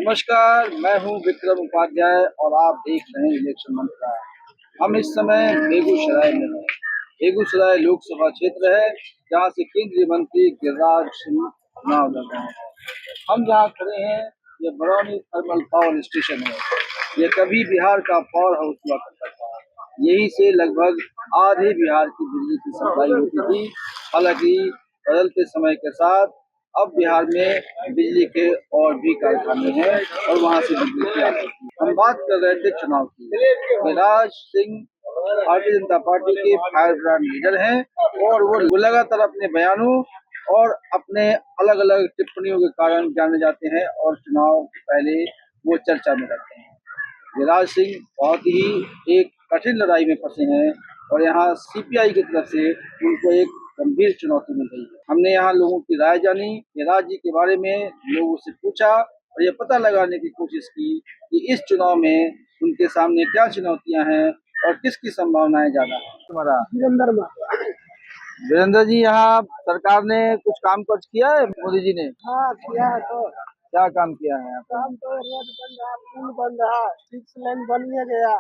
नमस्कार, मैं हूं विक्रम उपाध्याय और आप देख रहे हैं इलेक्शन मंत्रा। हम इस समय बेगूसराय में हैं। बेगूसराय लोकसभा क्षेत्र है जहां से केंद्रीय मंत्री गिरिराज सिंह चुनाव लड़ रहे हैं। हम जहां खड़े हैं ये बरौनी थर्मल पावर स्टेशन है। ये कभी बिहार का पावर हाउस हुआ करता था। यहीं से लगभग आधे बिहार की बिजली की सप्लाई होती थी। हालांकि बदलते समय के साथ अब बिहार में बिजली के और भी कारखाने हैं और वहां से बिजली की आपूर्ति है। हम बात कर रहे थे चुनाव की। गिरिराज सिंह भारतीय जनता पार्टी के फायर ब्रांड लीडर हैं और वो लगातार अपने बयानों और अपने अलग अलग टिप्पणियों के कारण जाने जाते हैं और चुनाव के पहले वो चर्चा में रहते हैं। गिरिराज सिंह बहुत ही एक कठिन लड़ाई में फंसे हैं और यहाँ सीपीआई की तरफ से उनको एक गंभीर चुनौती मिल रही है। हमने यहाँ लोगों की राय जानी, गिरिराज जी के बारे में लोगों से पूछा और ये पता लगाने की कोशिश की कि इस चुनाव में उनके सामने क्या चुनौतियां हैं और किसकी संभावनाएं ज्यादा है। तुम्हारा वीरेंद्र जी, यहाँ सरकार ने कुछ काम काज किया है मोदी जी ने? हाँ किया है। तो क्या काम किया है? काम तो रोड बन रहा, पुल बन रहा, 6 लेन बन गया।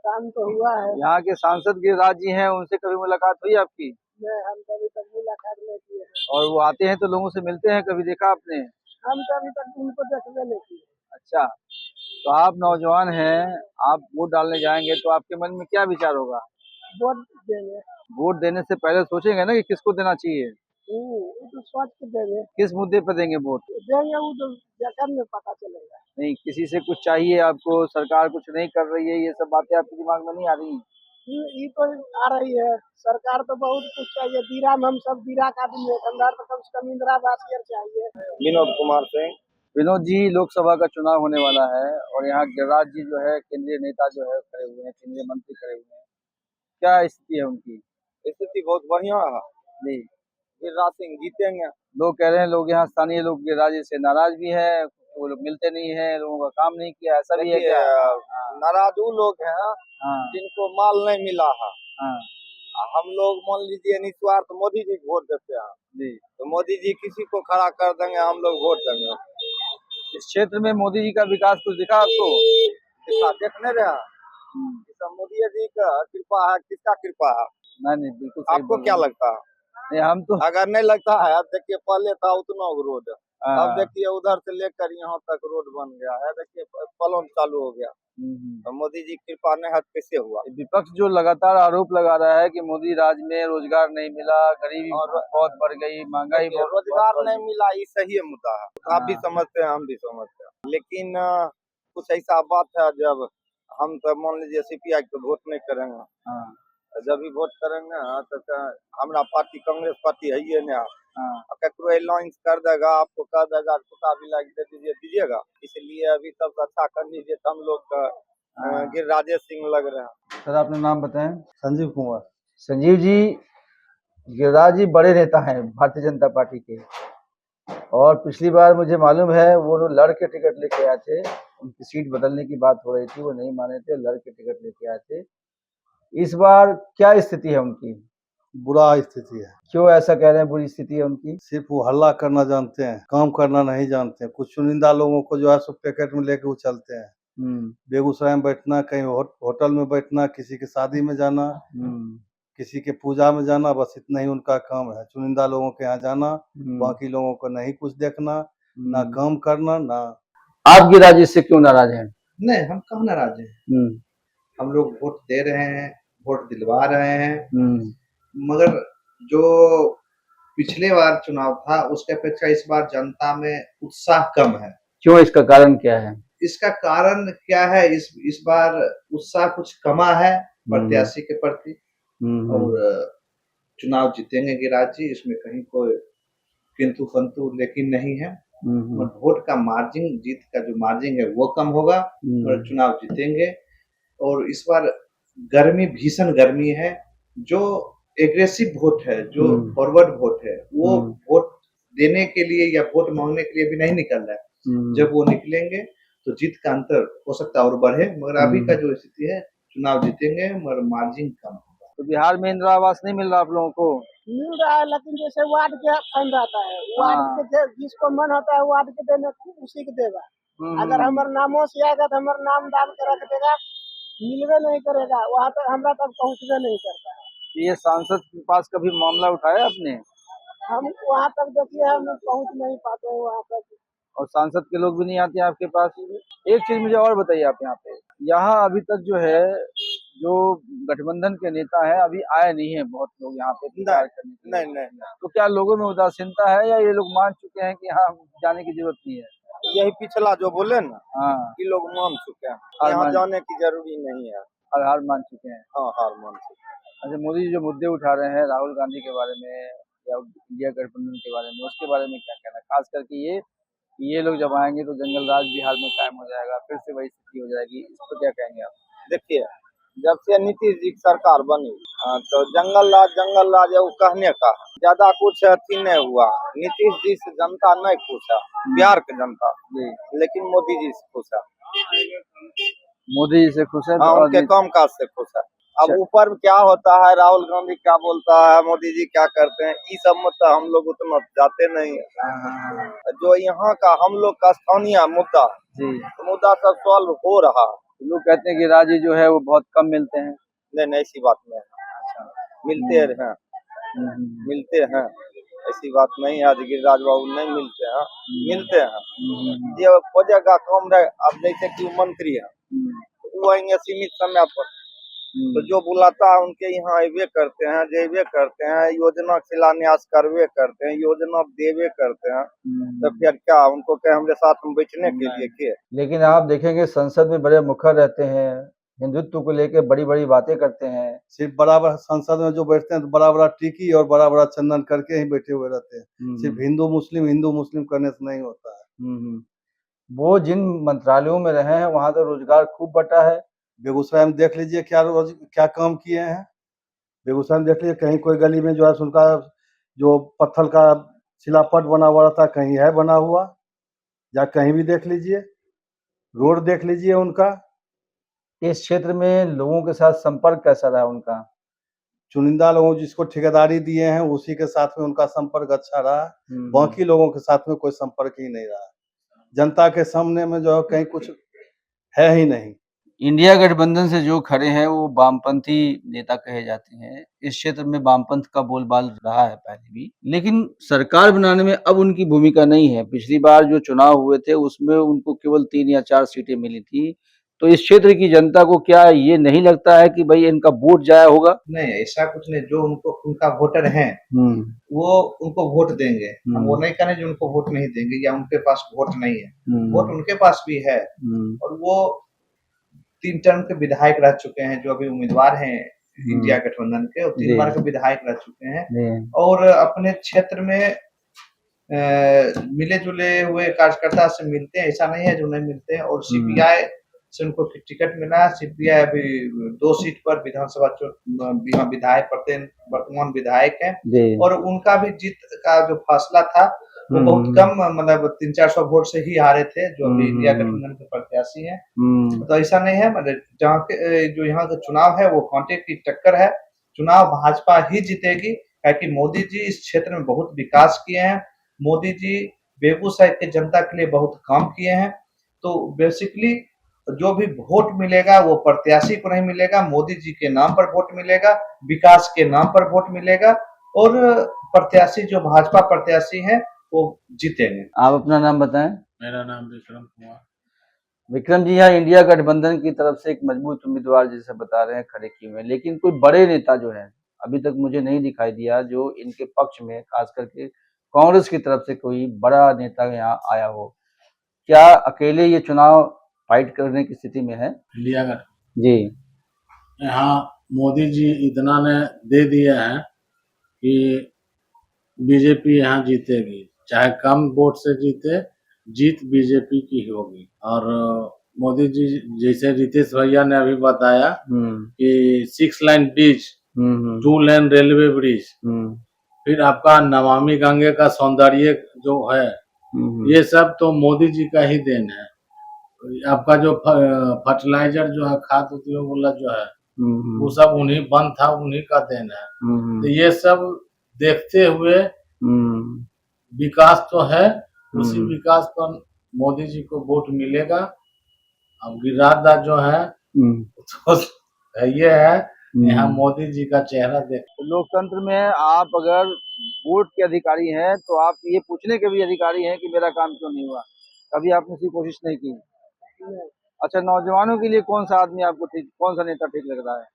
काम तो हुआ है। यहाँ के सांसद गिरिराज जी हैं, उनसे कभी मुलाकात हुई आपकी? नहीं, हम कभी तक मुलाकात नहीं किए हैं। और वो आते हैं तो लोगों से मिलते हैं, कभी देखा आपने? हम कभी तक उनको देखने नहीं किए। अच्छा, तो आप नौजवान हैं, आप वोट डालने जाएंगे तो आपके मन में क्या विचार होगा? वोट देंगे। वोट देने से पहले सोचेंगे ना कि किसको देना चाहिए। वो तो सोच के देंगे। किस मुद्दे पर देंगे वोट? देंगे वो तो जगह में पता चलेगा। नहीं, किसी से कुछ चाहिए आपको, सरकार कुछ नहीं कर रही है, ये सब बातें आपके दिमाग में नहीं आ रही? ये तो आ रही है। सरकार तो बहुत कुछ चाहिए। दीरा में हम सब दीरा का भी दुकानदार तो कम से कम इंदिरा आवास चाहिए। विनोद कुमार सिंह। विनोद जी, लोकसभा का चुनाव होने वाला है और यहाँ गिरिराज जी जो है केंद्रीय नेता जो है खड़े हुए हैं, केंद्रीय मंत्री खड़े हुए हैं। क्या स्थिति है उनकी? स्थिति बहुत बढ़िया है जी। गिरिराज सिंह जीतेंगे। लोग कह रहे हैं, लोग यहाँ स्थानीय लोग गिरिराज जी से नाराज भी है, वो लोग मिलते नहीं है, लोगों का काम नहीं किया, ऐसा भी है क्या? नाराज वो लोग हैं हाँ। जिनको माल नहीं मिला है। हाँ। हम लोग मान लीजिए निस्वार्थ मोदी जी को वोट देते हैं जी। तो मोदी जी किसी को खड़ा कर देंगे, हम लोग वोट देंगे। इस क्षेत्र में मोदी जी का विकास कुछ दिखा आपको? देखने रहे मोदी जी का कृपा है, किसका कृपा है? नहीं, बिल्कुल। आपको क्या लगता है? नहीं, हम तो अगर नहीं लगता है, देखिए पहले था उतना रोड, अब देखिए उधर से लेकर यहाँ तक रोड बन गया है, देखिए पलोन चालू हो गया। तो मोदी जी कृपा नहीं है कैसे हुआ? विपक्ष जो लगातार आरोप लगा रहा है कि मोदी राज में रोजगार नहीं मिला, गरीबी बहुत बढ़ गई, महंगाई रोजगार नहीं मिला, ये सही मुद्दा है। आप भी समझते हैं, हम भी समझते हैं, लेकिन कुछ ऐसा बात है जब हम तो मान लीजिए सीपीआई को वोट नहीं करेंगे, जब भी वोट करेंगे तो हमारा पार्टी कांग्रेस पार्टी है ये ना, अलाउंस कर देगा, आपको कह देगा कुत्ता भी लाइक दे दीजिएगा। इसलिए अभी सबसे अच्छा कैंडिडेट हम लोग का गिरिराज सिंह लग रहे हैं। सर, अपना नाम बताएं। संजीव कुमार। संजीव जी, गिरिराज जी बड़े नेता हैं भारतीय जनता पार्टी के और पिछली बार मुझे मालूम है वो लड़ के टिकट लेके आए थे। उनकी सीट बदलने की बात हो रही थी, वो नहीं माने थे, लड़ के टिकट लेके आए थे। इस बार क्या स्थिति है उनकी? बुरा स्थिति है। क्यों ऐसा कह रहे हैं, बुरी स्थिति है उनकी? सिर्फ वो हल्ला करना जानते हैं, काम करना नहीं जानते हैं। कुछ चुनिंदा लोगों को जो है सो पैकेट में लेके वो चलते हैं। बेगूसराय में बैठना, कहीं होटल में बैठना, किसी की शादी में जाना, किसी के पूजा में जाना, बस इतना ही उनका काम है। चुनिंदा लोगों के यहाँ जाना, बाकी लोगों को नहीं कुछ देखना, ना काम करना। ना आप गिरिराज जी से क्यों नाराज हैं? नहीं, हम कहाँ नाराज हैं। हम लोग वोट दे रहे हैं, वोट दिलवा रहे हैं, मगर जो पिछले बार चुनाव था उसके अपेक्षा इस बार जनता में उत्साह कम है। क्यों, इसका कारण क्या है? इसका कारण क्या है, इस बार उत्साह कुछ कमा है प्रत्याशी के प्रति और चुनाव जीतेंगे गिरिराज जी, इसमें कहीं कोई किंतु फंतु लेकिन नहीं है। वोट का मार्जिन, जीत का जो मार्जिन है वो कम होगा और चुनाव जीतेंगे। और इस बार गर्मी, भीषण गर्मी है। जो एग्रेसिव वोट है, जो फॉरवर्ड वोट है, वो वोट देने के लिए या वोट मांगने के लिए भी नहीं निकल रहा है। जब वो निकलेंगे तो जीत का अंतर हो सकता है और बढ़े, मगर अभी का जो स्थिति है चुनाव जीतेंगे मगर मार्जिन कम होगा। तो बिहार में इंदिरा आवास नहीं मिल रहा आप लोगों को? मिल रहा है, लेकिन जैसे वार्ड के फंड आता है, वार्ड के जिसको मन होता है वार्ड के देने उसी को देगा। अगर हमारे नामों से आएगा तो हमारा नाम डाल के रख देगा, मिलवे नहीं करेगा, वहाँ तक हमरा तक पहुँचवे नहीं करता है। ये सांसद के पास कभी मामला उठाया आपने? हम वहाँ तक देखिए हम पहुँच नहीं पाते हैं वहाँ तक। और सांसद के लोग भी नहीं आते हैं आपके पास? एक चीज मुझे और बताइए, आप यहाँ अभी तक जो है, जो गठबंधन के नेता हैं अभी आए नहीं है, बहुत लोग यहाँ पे प्रचार करने के लिए। नहीं नहीं नहीं। तो क्या लोगों में उदासीनता है या ये लोग मान चुके हैं कि हाँ जाने की जरूरत नहीं है? यही पिछला जो बोले ना, हाँ, ये लोग मान चुके हैं, हार यहाँ मान- जाने की जरूरी नहीं है। हार मान चुके हैं। हाँ हार मान चुके हैं। अच्छा, मोदी जी जो मुद्दे उठा रहे हैं राहुल गांधी के बारे में या इंडिया गठबंधन के बारे में, उसके बारे में क्या कहना है? खास करके ये लोग जब आएंगे तो जंगल राज बिहार में कायम हो जाएगा, फिर से वही स्थिति हो जाएगी, इस पर क्या कहेंगे आप? देखिए, जब से नीतीश जी की सरकार बनी, तो जंगल राज वो कहने का ज्यादा कुछ अथी नहीं हुआ। नीतीश जी से जनता नहीं खुश है, बिहार की जनता, जी, लेकिन मोदी जी से खुश है। मोदी जी से खुश है हाँ, और उनके काम काज से खुश है। अब अच्छा। ऊपर में क्या होता है, राहुल गांधी क्या बोलता है, मोदी जी क्या करते हैं, इस सब में तो हम लोग उतना जाते नहीं है। जो यहाँ का हम लोग का स्थानीय मुद्दा, जी, तो मुद्दा सब सॉल्व हो रहा है। लोग कहते हैं कि राजी जो है वो बहुत कम मिलते हैं। नहीं, ऐसी बात नहीं है, मिलते हैं, मिलते हैं, ऐसी बात नहीं है। आज गिरिराज बाबू नहीं मिलते हैं, मिलते हैं। ये खोजेगा काम रहे, अब जैसे कि मंत्री है, वो आएंगे सीमित समय पर, तो जो बुलाता है उनके यहाँ अबे करते हैं, जेबे करते हैं, योजना शिलान्यास करवे करते हैं, योजना देवे करते हैं। तो फिर क्या उनको क्या हमारे साथ में बैठने के लिए के? लेकिन आप देखेंगे संसद में बड़े मुखर रहते हैं, हिंदुत्व को लेकर बड़ी बड़ी बातें करते हैं। सिर्फ बड़ा संसद में जो बैठते हैं तो बड़ा टिकी और बड़ा चंदन करके ही बैठे हुए रहते हैं। सिर्फ हिंदू मुस्लिम करने से नहीं होता है। वो जिन मंत्रालयों में रहे हैं वहां तो रोजगार खूब बटा है। बेगूसराय में देख लीजिए क्या काम किए हैं। बेगूसराय में देख लीजिए, कहीं कोई गली में जो है उनका जो पत्थर का शिलापट बना हुआ था, कहीं है बना हुआ, या कहीं भी देख लीजिए, रोड देख लीजिए उनका। इस क्षेत्र में लोगों के साथ संपर्क कैसा रहा उनका? चुनिंदा लोगों जिसको ठेकेदारी दिए हैं उसी के साथ में उनका संपर्क अच्छा रहा, बाकी लोगों के साथ में कोई संपर्क ही नहीं रहा। जनता के सामने में जो है कहीं कुछ है ही नहीं। इंडिया गठबंधन से जो खड़े हैं वो वामपंथी नेता कहे जाते हैं। इस क्षेत्र में वामपंथ का बोलबाल रहा है पहले भी, लेकिन सरकार बनाने में अब उनकी भूमिका नहीं है। पिछली बार जो चुनाव हुए थे उसमें उनको केवल 3 या 4 सीटें मिली थी। तो इस क्षेत्र की जनता को क्या ये नहीं लगता है कि भाई इनका वोट जाया होगा? नहीं, ऐसा कुछ नहीं। जो उनका वोटर हैं वो उनको वोट देंगे। हम वो नहीं कहने जो उनको वोट नहीं देंगे या उनके पास वोट नहीं है। वोट उनके पास भी है, और वो 3 टर्म के विधायक रह चुके हैं। जो अभी उम्मीदवार हैं इंडिया गठबंधन के, वो 3 बार के विधायक रह चुके हैं, और अपने क्षेत्र में मिले जुले हुए कार्यकर्ता से मिलते हैं, ऐसा नहीं है जो नहीं मिलते हैं। और सीपीआई से उनको टिकट मिला। सीपीआई अभी 2 सीट पर विधानसभा विधायक वर्तमान विधायक है, और उनका भी जीत का जो फैसला था वो बहुत कम, मतलब 300-400 वोट से ही हारे थे, जो अभी इंडिया गठबंधन के प्रत्याशी हैं। तो ऐसा नहीं है, मतलब जहाँ के जो यहाँ का चुनाव है वो कांटे की टक्कर है। चुनाव भाजपा ही जीतेगी, क्योंकि मोदी जी इस क्षेत्र में बहुत विकास किए हैं। मोदी जी बेगूसराय के जनता के लिए बहुत काम किए हैं। तो बेसिकली जो भी वोट मिलेगा वो प्रत्याशी को नहीं मिलेगा, मोदी जी के नाम पर वोट मिलेगा, विकास के नाम पर वोट मिलेगा, और प्रत्याशी जो भाजपा प्रत्याशी हैं वो जीतेंगे। आप अपना नाम बताएं। मेरा नाम विक्रम कुमार। विक्रम जी, यहाँ इंडिया गठबंधन की तरफ से एक मजबूत उम्मीदवार जैसे बता रहे हैं खड़े किए हुए, लेकिन कोई बड़े नेता जो है अभी तक मुझे नहीं दिखाई दिया जो इनके पक्ष में, खास करके कांग्रेस की तरफ से कोई बड़ा नेता यहाँ आया हो। क्या अकेले ये चुनाव फाइट करने की स्थिति में है? इंडिया का जी, यहाँ मोदी जी इतना ने दे दिया है कि बीजेपी यहाँ जीतेगी, चाहे कम वोट से जीते, जीत बीजेपी की होगी। और मोदी जी जैसे रितेश भैया ने अभी बताया कि 6 लाइन ब्रिज, 2 लेन रेलवे ब्रिज, फिर आपका नमामि गंगे का सौंदर्य जो है, ये सब तो मोदी जी का ही देन है। आपका जो फर्टिलाइजर जो है, खाद उद्योग वाला जो है, वो सब उन्हीं बंद था, उन्हीं का देन है। तो ये सब देखते हुए विकास तो है, उसी विकास पर मोदी जी को वोट मिलेगा। अब गिरिराज दास जो है तो ये है, यहाँ मोदी जी का चेहरा देख। तो लोकतंत्र में आप अगर वोट के अधिकारी हैं तो आप ये पूछने के भी अधिकारी हैं कि मेरा काम क्यों नहीं हुआ। कभी आपने इसकी कोशिश नहीं की? अच्छा, नौजवानों के लिए कौन सा आदमी आपको ठीक, कौन सा नेता ठीक लग रहा है?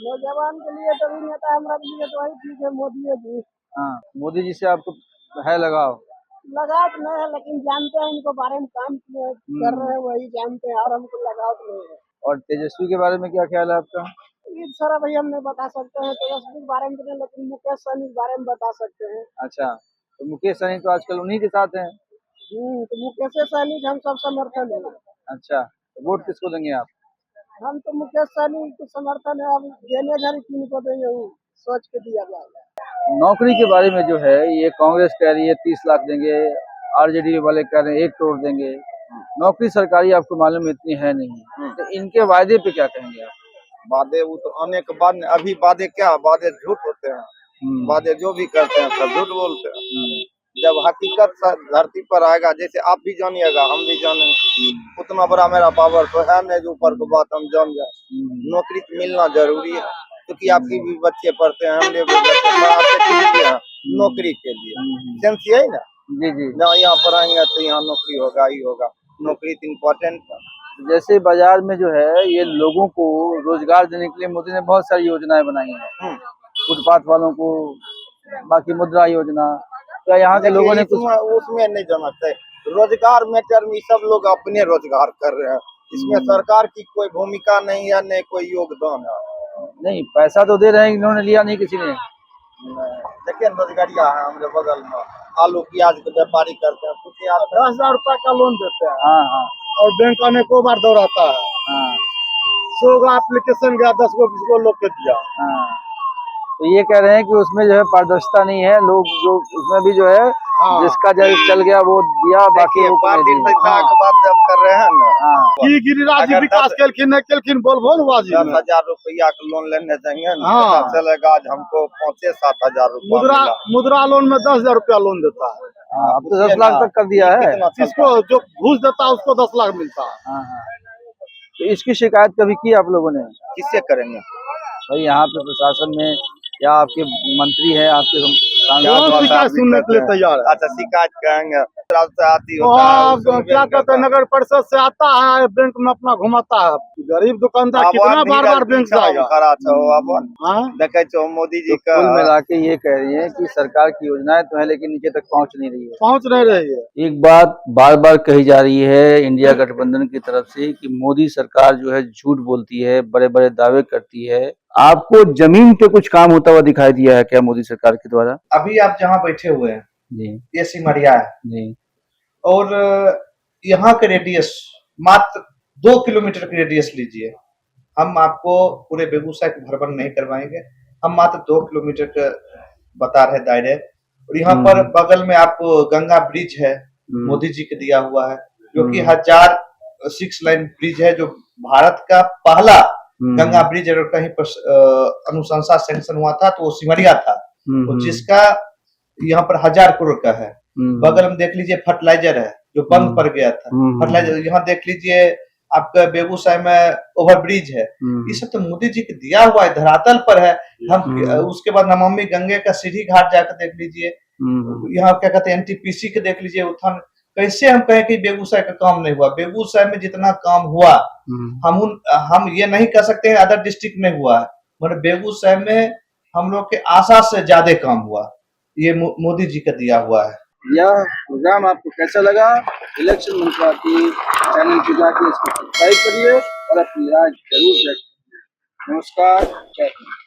नौजवान के लिए तो भी नेता हमारा लिए तो वही ठीक है, मोदी जी। हाँ, मोदी जी से आपको है लगाव? लगाव तो नहीं है, लेकिन जानते हैं इनको बारे में, काम कर रहे हैं वही जानते हैं, और हमको लगाव तो नहीं है। और तेजस्वी के बारे में क्या ख्याल है आपका? ये सारा भाई हम नहीं बता सकते हैं, तेजस्वी के बारे में तो नहीं, लेकिन मुकेश सहनी के बारे में बता सकते हैं। अच्छा, तो मुकेश सहनी तो आजकल उन्हीं के साथ हैं। तो मुकेश सहनी के हम सब समर्थन है। अच्छा, तो वोट किसको देंगे आप? हम तो मुकेश सहनी को समर्थन है, अब देने घर किन को देंगे वो सोच के दिया जाएगा। नौकरी के बारे में जो है, ये कांग्रेस कह रही है 30 लाख देंगे, आरजेडी वाले कह रहे हैं 1 करोड़ देंगे। नौकरी सरकारी आपको मालूम इतनी है नहीं, तो इनके वायदे पे क्या कहेंगे आप? वादे वो तो आने के बाद, अभी वादे क्या, वादे झूठ होते हैं। वादे जो भी करते हैं सब झूठ बोलते हैं। जब हकीकत धरती पर आएगा, जैसे आप भी जानिएगा हम भी जानेंगे, उतना बड़ा मेरा पावर तो है नहीं जो ऊपर को बात हम जान जाए। नौकरी मिलना जरूरी है, क्योंकि आपकी भी बच्चे पढ़ते हैं, हमने भी बच्चे पढ़ाते हैं नौकरी के लिए। सेंस यही ना, जी जी। जहाँ यहाँ पढ़ाएंगे तो यहाँ नौकरी होगा ही होगा। नौकरी तो इम्पोर्टेंट है। जैसे बाजार में जो है, ये लोगों को रोजगार देने के लिए मोदी ने बहुत सारी योजनाएं बनाई हैं, फुटपाथ वालों को, बाकी मुद्रा योजना। क्या यहाँ के लोगों ने कुछ? उसमें नहीं जाना चाहिए। रोजगार मैटर में सब लोग अपने रोजगार कर रहे हैं, इसमें सरकार की कोई भूमिका नहीं है, नहीं कोई योगदान है। नहीं, पैसा तो दे रहे हैं, इन्होंने लिया नहीं किसी ने। देखिए रोजगारिया है हमारे बगल में, आलू प्याज के व्यापारी करते हैं, कुछ 10,000 रुपए का लोन देते हैं। हाँ हाँ और बैंक अनेकों बार दौड़ाता है। हाँ 100 का एप्लीकेशन गया, 10 को 20 को लोग के दिया। हाँ। तो ये कह रहे हैं कि उसमें जो है पारदर्शिता नहीं है, लोग जो उसमें भी जो है जिसका जब चल गया वो दिया, बाकी वो बात नहीं दिया। बात जब कर रहे हैं ना, की गिरिराज जी विकास केलखिन नहीं केलखिन बोल बाजी में 10,000 रुपया का लोन लेने जाएंगे ना, पता चलेगा आज हमको 5-7 हजार रुपया मुद्रा लोन में 10,000 रुपया लोन देता है। हाँ, अब तो 10 लाख तक कर दिया है। जिसको जो घूस देता है उसको 10 लाख मिलता है। हाँ हाँ। तो इसकी शिकायत कभी की आप लोगों ने? किससे करेंगे भाई यहाँ पे प्रशासन में, या आपके मंत्री हैं, आपके शिकायत सुनने के लिए तैयार है। अच्छा, शिकायत करेंगे। क्या कहते हैं, नगर परिषद से आता है, बैंक में अपना घुमाता है। गरीब दुकानदार कितना बार बार बैंक जाएगा। देखे छो मोदी जी का। कुल मिला के ये कह रही है कि सरकार की योजनाएं तो है, लेकिन नीचे तक पहुंच नहीं रही है। एक बात बार बार कही जा रही है इंडिया गठबंधन की तरफ से कि मोदी सरकार जो है झूठ बोलती है, बड़े बड़े दावे करती है। आपको जमीन पे कुछ काम होता हुआ दिखाई दिया है क्या मोदी सरकार के द्वारा? अभी आप जहाँ बैठे हुए हैं जी, ये सिमरिया है जी, और यहाँ के रेडियस मात्र 2 किलोमीटर की रेडियस लीजिए। हम आपको पूरे बेगूसराय को भ्रमण नहीं करवाएंगे, हम मात्र 2 किलोमीटर का बता रहे दायरे। और यहाँ पर बगल में आपको गंगा ब्रिज है, मोदी जी के दिया हुआ है, जो कि 6 लाइन ब्रिज है, जो भारत का पहला गंगा ब्रिज। अगर कहीं पर अनुशंसा सैंक्शन हुआ था तो वो सिमरिया था, तो जिसका यहाँ पर 1000 करोड़ का है। बगल में देख लीजिए फर्टिलाइजर है जो बंद पड़ गया था, फर्टिलाइजर। यहाँ देख लीजिए आपका बेगूसराय में ओवर ब्रिज है। ये सब तो मोदी जी के दिया हुआ है, धरातल पर है। हम उसके बाद नमामि गंगे का सीढ़ी घाट जाकर देख लीजिए, यहाँ क्या कहते हैं NTPC के देख लीजिए उत्थान। कैसे हम कहें कि बेगूसराय का काम नहीं हुआ? बेगूसराय में जितना काम हुआ हम ये नहीं कह सकते हैं अदर डिस्ट्रिक्ट में हुआ है, मतलब बेगूसराय में हम लोग के आशा से ज्यादा काम हुआ, ये मोदी जी का दिया हुआ है। यह प्रोग्राम आपको कैसा लगा? इलेक्शन मंत्रा की चैनल पे जाके इसको सब्सक्राइब करिए और अपनी राय जरूर व्यक्त करिए। नमस्कार, जय हिंद।